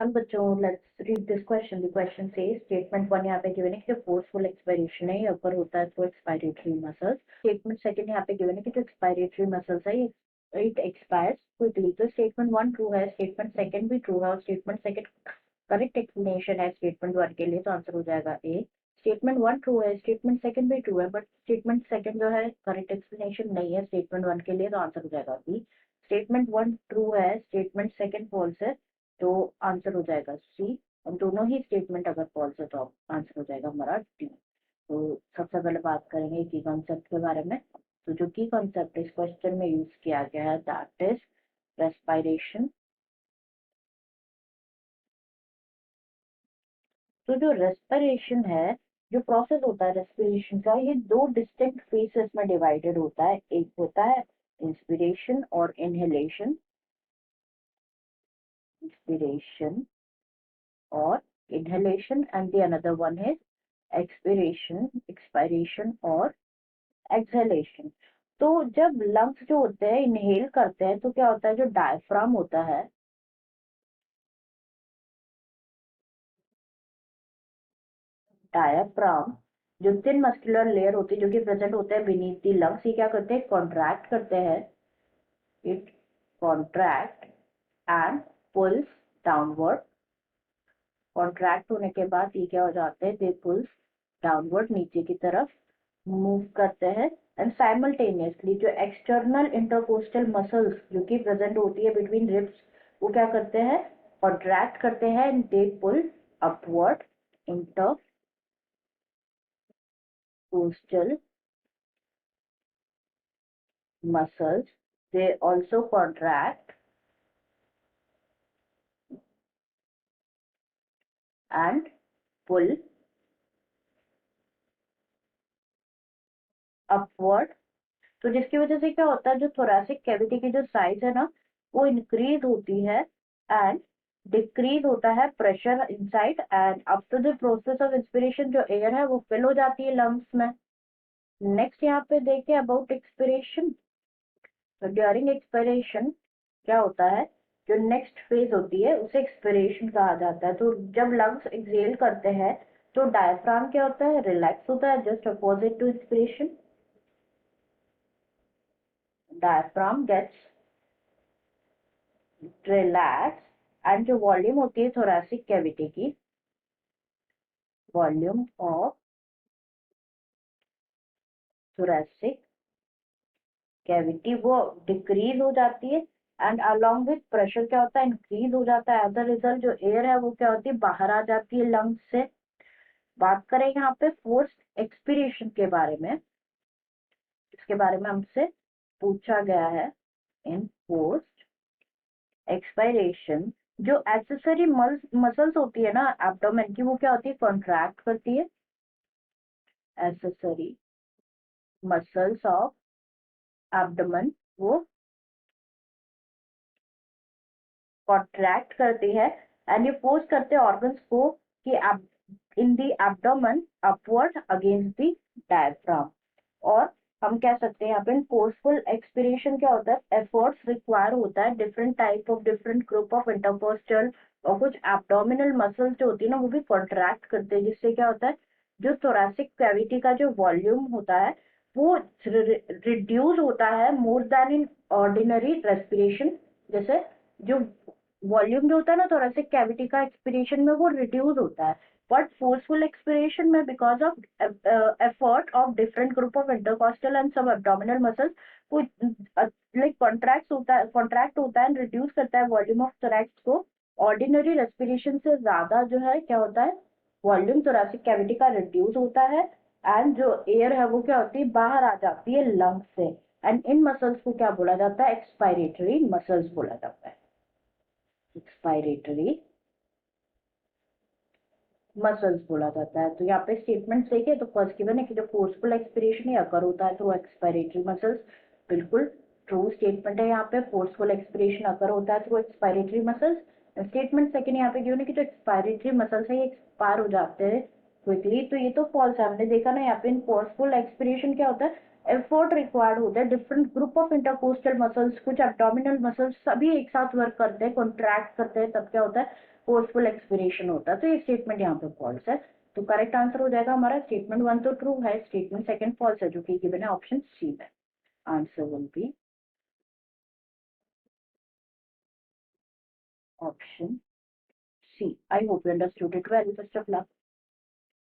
हम बच्चों let's read this question. The question says statement 1 यहाँ पे गिवन है कि जो फोर्सफुल एक्सपायरेशन है ये अपर होता है through expiratory muscles. Statement second यहाँ पे गिवन है कि जो एक्सपायरेटरी मसल्स है इट एक्सपायर्स क्विकली। तो स्टेटमेंट 1 ट्रू है, स्टेटमेंट सेकंड भी ट्रू है और स्टेटमेंट सेकंड करेक्ट एक्सप्लेनेशन है स्टेटमेंट 1 के लिए, तो आंसर हो जाएगा ए। स्टेटमेंट 1 ट्रू है, स्टेटमेंट सेकंड भी ट्रू है, बट स्टेटमेंट सेकंड जो है करेक्ट एक्सप्लेनेशन नहीं है स्टेटमेंट 1 के लिए, तो आंसर हो जाएगा बी। स्टेटमेंट 1 ट्रू है, स्टेटमेंट सेकंड फॉल्स है, तो आंसर हो जाएगा सी। और दोनों ही स्टेटमेंट अगर फॉल्स है तो आंसर हो जाएगा हमारा डी। तो सबसे पहले बात करेंगे की कॉन्सेप्ट के बारे में। तो जो की कॉन्सेप्ट इस क्वेश्चन में यूज किया गया है दैट इज रेस्पिरेशन। तो जो रेस्पिरेशन है, जो प्रोसेस होता है रेस्पिरेशन का, ये दो डिस्टिंक्ट फेसेस में डिवाइडेड होता है। एक होता है इंस्पिरेशन और इनहेलेशन, इंस्पिरेशन और inhalation, and the another one is expiration, expiration और exhalation। तो जब लंग्स जो होते हैं इनहेल करते हैं तो क्या होता है, जो डायफ्राम होता है, डायफ्राम जो थिन मस्कुलर लेयर होती है जो कि प्रेजेंट होते हैं बीनीथ द लंग्स, ये क्या करते हैं, कॉन्ट्रैक्ट करते हैं। It contract and pulls downward. Contract होने के बाद ये क्या हो जाते हैं, दे पुल्स डाउनवर्ड, नीचे की तरफ मूव करते हैं। एंड साइमल्टेनियसली जो एक्सटर्नल इंटरकोस्टल मसल्स जो कि प्रेजेंट होती है बिटवीन रिब्स, वो क्या करते हैं, कॉन्ट्रैक्ट करते हैं and they pull upward. Intercostal muscles, they also contract and pull upward। तो जिसकी वजह से क्या होता है, जो थोरैसिक कैविटी की जो साइज है ना वो इंक्रीज होती है एंड डिक्रीज होता है pressure inside, and after the process of inspiration जो एयर है वो फिल हो जाती है लंग्स में। नेक्स्ट यहाँ पे देखिए अबाउट एक्सपिरेशन। तो ड्यूरिंग एक्सपिरेशन क्या होता है, जो नेक्स्ट फेज होती है उसे एक्सपिरेशन कहा जाता है। तो जब लंग्स एक्सहेल करते हैं तो डायफ्राम क्या होता है, रिलैक्स होता है, just opposite to inspiration. Diaphragm gets relax and जो वॉल्यूम होती है थोरैसिक कैविटी की, वॉल्यूम ऑफ थोरैसिक कैविटी वो डिक्रीज हो जाती है एंड अलोंग विथ प्रेशर क्या होता है, इंक्रीज हो जाता है। एज अ रिजल्ट जो एयर है वो क्या होती है, बाहर आ जाती है लंग्स से। बात करें यहाँ पे फोर्स्ड एक्सपिरेशन के बारे में, इसके बारे में हमसे पूछा गया है। इन फोर्स्ड एक्सपायरेशन जो एक्सेसरी मसल्स होती है ना एब्डोमेन की, वो क्या होती है, कॉन्ट्रैक्ट करती है। एक्सेसरी मसल्स ऑफ एब्डोमेन वो कॉन्ट्रैक्ट करती है एंड ये फोर्स करते हैं ऑर्गन्स को कि in the abdomen upward against the diaphragm. और हम कह सकते हैं यहाँ पे फोर्सफुल एक्सपिरेशन क्या होता है, एफर्ट्स रिक्वायर होता है different type of different group of intercostal और कुछ एब्डोमिनल मसल्स जो होती है ना वो भी कॉन्ट्रैक्ट करते हैं, जिससे क्या होता है, जो थोरैसिक कैविटी का जो वॉल्यूम होता है वो रिड्यूस होता है more then in ordinary respiration. जैसे जो वॉल्यूम जो होता है ना थोरैसिक कैविटी का एक्सपिरेशन में वो रिड्यूस होता है, बट फोर्सफुल एक्सपिरेशन में because of effort of different group of intercostal and सब एब्डोमिनल मसल्स वो लाइक कॉन्ट्रैक्ट होता है एंड रिड्यूस करता है वॉल्यूम ऑफ थोरैक्स को। ऑर्डिनरी रेस्पिरेशन से ज्यादा जो है क्या होता है, वॉल्यूम थोरैसिक कैविटी का रिड्यूस होता है एंड जो एयर है वो क्या होती है, बाहर आ जाती है लंग्स से। एंड इन मसल्स को क्या बोला जाता है, एक्सपायरेटरी मसल्स बोला जाता है। एक्सपायरेटरी मसल्स बोला जाता है। तो यहाँ पे स्टेटमेंट देखिए तो फर्स्ट गिवन है कि जो फोर्सफुल एक्सपिरेशन है अकर होता है थ्रू एक्सपायरेटरी मसल्स, बिल्कुल ट्रू स्टेटमेंट है। यहाँ पे फोर्सफुल एक्सपिरेशन अकर होता है through expiratory muscles. Statement second यहाँ पे गिवन है कि जो एक्सपायरेटरी मसल्स है ये एक्सपायर हो जाते हैं क्विकली, तो ये तो फॉल्स है। हमने देखा ना यहाँ पे फोर्सफुल एक्सपिरेशन क्या होता है, एफर्ट रिक्वायर्ड होता है different group of intercostal muscles, कुछ एब्डोमिनल मसल्स सभी एक साथ वर्क करते हैं, कॉन्ट्रैक्ट करते हैं, तब क्या होता है फोर्सफुल एक्सपिरेशन होता है। तो ये स्टेटमेंट यहाँ पे फॉल्स है। तो करेक्ट आंसर हो जाएगा हमारा स्टेटमेंट 1 तो ट्रू है, स्टेटमेंट सेकंड फॉल्स है, जो कि गिवन है ऑप्शन सी में। Answer will be option C. I hope you understood it well. Best of luck.